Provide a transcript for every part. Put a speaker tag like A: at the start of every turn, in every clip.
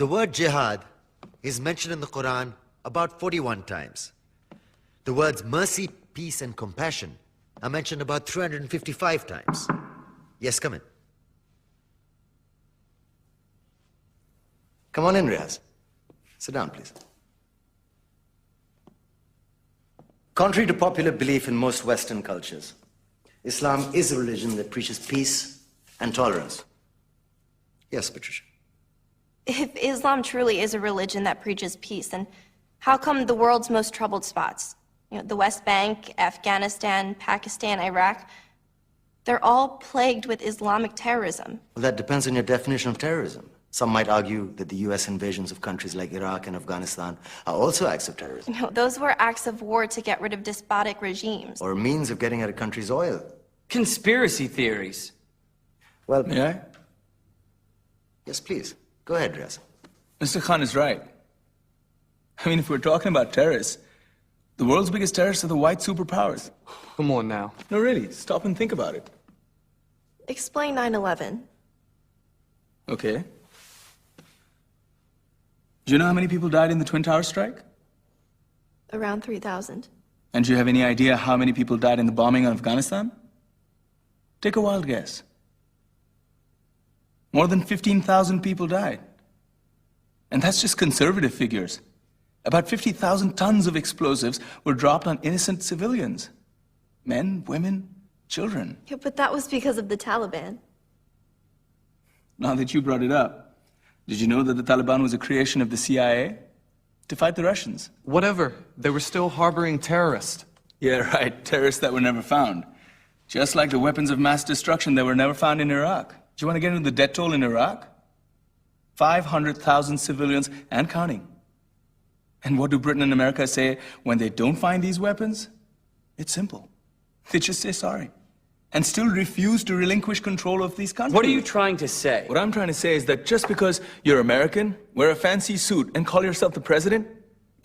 A: The word jihad is mentioned in the Quran about 41 times. The words mercy, peace, and compassion are mentioned about 355 times. Yes, come in.
B: Come on in, Riaz. Sit down, please. Contrary to popular belief in most Western cultures, Islam is a religion that preaches peace and tolerance. Yes, Patricia.
C: If Islam truly is a religion that preaches peace, then how come the world's most troubled spots, the West Bank, Afghanistan, Pakistan, Iraq, they're all plagued with Islamic terrorism?
B: Well, that depends on your definition of terrorism. Some might argue that the U.S. invasions of countries like Iraq and Afghanistan are also acts of terrorism.
C: No, those were acts of war to get rid of despotic regimes.
B: Or a means of getting at a country's oil.
D: Conspiracy theories.
B: Well,
E: May I?
B: Yes, please. Go ahead, Riaz.
E: Mr. Khan is right. I mean, if we're talking about terrorists, the world's biggest terrorists are the white superpowers.
D: Come on now.
E: No, really, stop and think about it.
C: Explain 9/11.
E: Okay. Do you know how many people died in the Twin Towers strike?
C: Around 3,000.
E: And do you have any idea how many people died in the bombing of Afghanistan? Take a wild guess. More than 15,000 people died. And that's just conservative figures. About 50,000 tons of explosives were dropped on innocent civilians. Men, women, children.
C: Yeah, but that was because of the Taliban.
E: Now that you brought it up, did you know that the Taliban was a creation of the CIA to fight the Russians?
D: Whatever. They were still harboring terrorists.
E: Yeah, right. Terrorists that were never found. Just like the weapons of mass destruction that were never found in Iraq. Do you want to get into the death toll in Iraq? 500,000 civilians and counting. And what do Britain and America say when they don't find these weapons? It's simple. They just say sorry. And still refuse to relinquish control of these countries.
D: What are you trying to say?
E: What I'm trying to say is that just because you're American, wear a fancy suit, and call yourself the president,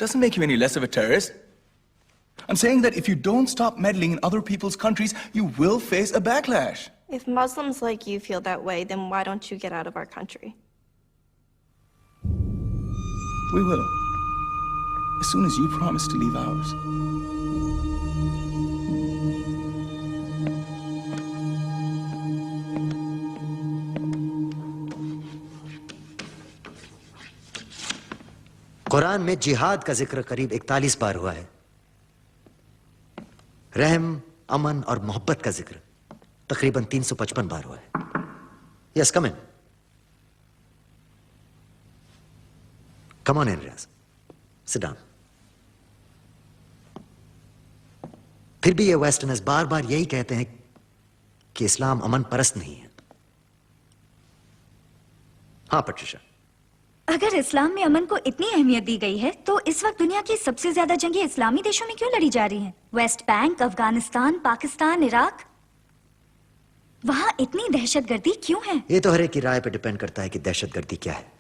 E: doesn't make you any less of a terrorist. I'm saying that if you don't stop meddling in other people's countries, you will face a backlash.
C: If Muslims like you feel that way, then why don't you get out of our country?
E: We will. As soon as you promise to leave ours.
A: Quran में जिहाद का जिक्र करीब 41 बार हुआ है। रहम, अमन और मोहब्बत का जिक्र तकरीबन 355 बार हुआ है। Yes, come in. Come on in, Riyaz. Sit down. फिर भी ये वेस्टर्नर्स बार बार यही कहते हैं कि इस्लाम अमन परस्त नहीं है। हाँ पट्रिशा।
F: अगर इस्लाम में अमन को इतनी अहमियत दी गई है, तो इस वक्त दुनिया की सबसे ज्यादा जंगें इस्लामी देशों में क्यों लड़ी जा रही हैं? West Bank, Afghanistan, Pakistan, Iraq, वहाँ इतनी दहशतगर्दी क्यों है?
A: ये तो हर एक की राय पे डिपेंड करता है कि दहशतगर्दी क्या है।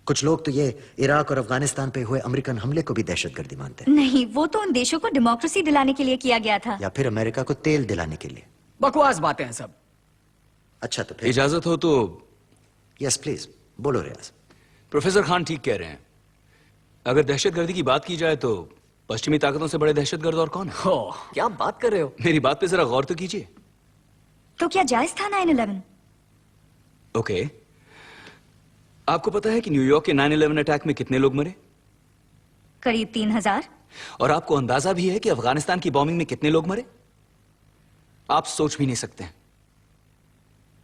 A: कुछ लोग तो ये इराक और अफगानिस्तान पे हुए अमेरिकन हमले को भी दहशतगर्दी मानते हैं।
F: नहीं, वो तो उन देशों को डेमोक्रेसी दिलाने के लिए किया गया था।
A: या फिर अमेरिका को तेल दिलाने के लिए।
D: बकवास बातें हैं सब।
A: अच्छा तो फिर
G: इजाजत हो तो।
A: यस प्लीज, बोलो रियाज।
G: प्रोफेसर खान ठीक कह रहे हैं। अगर दहशतगर्दी की बात की जाए तो पश्चिमी ताकतों से बड़े दहशतगर्द और कौन है?
D: क्या बात कर रहे हो?
G: मेरी बात पे जरा गौर तो कीजिए।
F: तो क्या जायज था 9/11?
G: ओके। आपको पता है कि न्यूयॉर्क के 9/11 अटैक में कितने लोग मरे?
F: करीब 3,000।
G: और आपको अंदाजा भी है कि अफगानिस्तान की बॉम्बिंग में कितने लोग मरे? आप सोच भी नहीं सकते।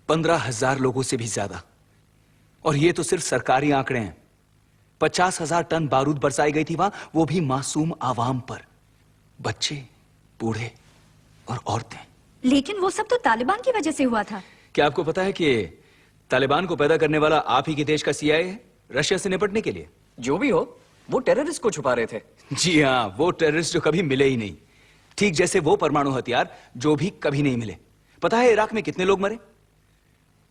G: 15,000 लोगों से भी ज्यादा। और ये तो सिर्फ सरकारी आंकड़े हैं। 50,000 टन बारूद बरसाई गई थी वहां, वो भी मासूम आवाम पर। बच्चे, बूढ़े और औरतें।
F: लेकिन वो सब तो तालिबान की वजह से हुआ था।
G: क्या आपको पता है कि तालिबान को पैदा करने वाला आप ही के देश का CIA है, रशिया से निपटने के लिए?
D: जो भी हो, वो टेररिस्ट को छुपा रहे थे।
G: जी हाँ, वो टेररिस्ट जो कभी मिले ही नहीं। ठीक जैसे वो परमाणु हथियार जो भी कभी नहीं मिले। पता है इराक में कितने लोग मरे?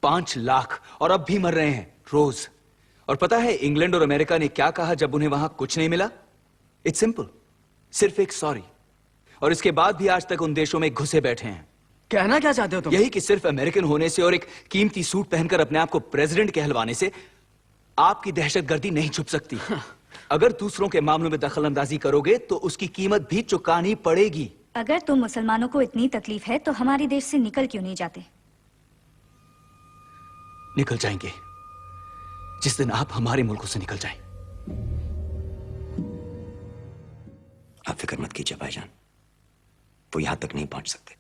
G: 5 लाख, और अब भी मर रहे हैं रोज। और पता है इंग्लैंड और अमेरिका ने क्या कहा जब उन्हें वहां कुछ नहीं मिला? इट्स सिंपल, सिर्फ एक सॉरी। और इसके बाद भी आज तक उन देशों में घुसे बैठे हैं।
D: कहना क्या चाहते हो तुम?
G: यही कि सिर्फ अमेरिकन होने से और एक कीमती सूट पहनकर अपने आप को प्रेसिडेंट कहलवाने से आपकी दहशतगर्दी नहीं छुप सकती। अगर दूसरों के मामलों में दखल अंदाजी करोगे तो उसकी कीमत भी चुकानी पड़ेगी।
F: अगर तुम मुसलमानों को इतनी तकलीफ है तो हमारे देश से निकल क्यों नहीं जाते?
G: निकल जाएंगे जिस दिन आप हमारे मुल्कों से निकल जाएं।
B: आप फिक्र मत कीजिए भाईजान, वो यहां तक नहीं पहुंच सकते।